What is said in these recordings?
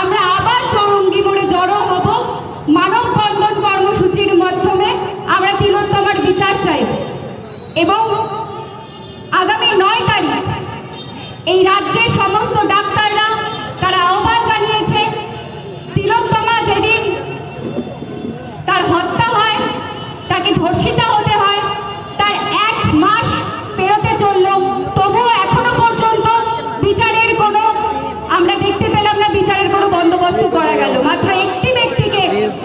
আমরা আবার চৌরঙ্গি মোড়ে জড়ো হব। মানববন্ধন কর্মসূচির মাধ্যমে আমরা তিলোত্তমার বিচার চাই এবং আগামী 9 তারিখ এই রাজ্যের সমস্ত ডাক্তাররা তারা আহ্বান জানিয়েছে, তিলোত্তমা যেদিন তার হত্যা হয়, তাকে ধর্ষিতা হতে হয়, তার 1 মাস পেরোতে চলল, তবুও এখনো পর্যন্ত বিচারের কোনো আমরা দেখতে পেলাম না, বিচারের কোনো বন্দোবস্ত করা গেল। মাত্র একটি ব্যক্তিকে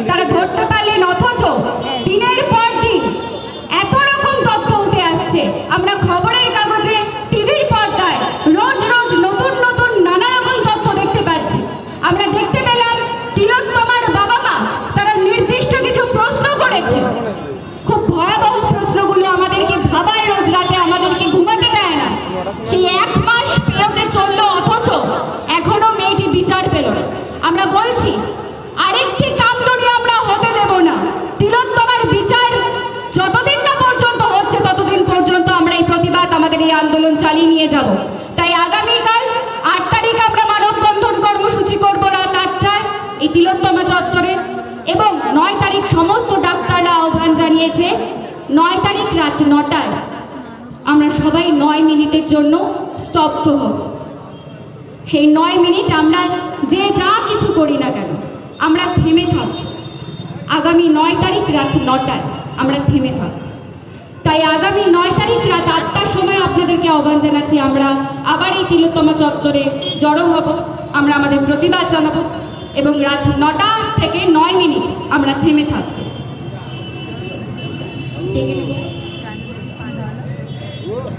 তারা ধরতে পারলেন, অথচ দিনের পর দিন এত রকম তথ্য উঠে আসছে। আমরা খবরের কাগজে, টিভির পর্দায় রোজ রোজ নতুন নতুন নানা রকম তথ্য দেখতে পাচ্ছি। আমরা দেখতে পেলাম তিলোত্তমার বাবা মা তারা নির্দিষ্ট কিছু প্রশ্ন করেছে। খুব ভয়াবহ প্রশ্নগুলো আমাদেরকে ভাবায়, রোজ রাতে আমাদেরকে ঘুমাতে দেয় না। সেই 1 মাস পেরোতে চললো, অথচ এখনো মেয়েটি বিচার পেল না। আমরা বলছি আরেকটি কামড়ি আমরা হতে দেব না। তিলোত্তমার বিচার যতদিন না পর্যন্ত হচ্ছে ততদিন পর্যন্ত আমরা এই প্রতিবাদ, আমাদের এই আন্দোলন চালিয়ে নিয়ে যাব। তাই আগামীকাল 8 তারিখ আমরা মানববন্ধন কর্মসূচি করব রাত 8টায় এই তিলোত্তমা চত্বরে, এবং 9 তারিখ সমস্ত ডাক্তাররা আহ্বান জানিয়েছে 9 তারিখ রাত 9টায় আমরা সবাই 9 মিনিটের জন্য স্তব্ধ হব। সেই 9 মিনিট আমরা যে যা কিছু করি না কেন আমরা থেমে থাকব। আগামী 9 তারিখ রাত 9টায় আমরা থেমে থাকব। তাই আগামী 9 তারিখ রাত 8টার সময় আপনাদেরকে আহ্বান জানাচ্ছি, আমরা আবার এই তিলোত্তমা চত্বরে জড়ো হব, আমরা আমাদের প্রতিবাদ জানাবো এবং রাত 9টা থেকে 9 মিনিট আমরা থেমে থাকব।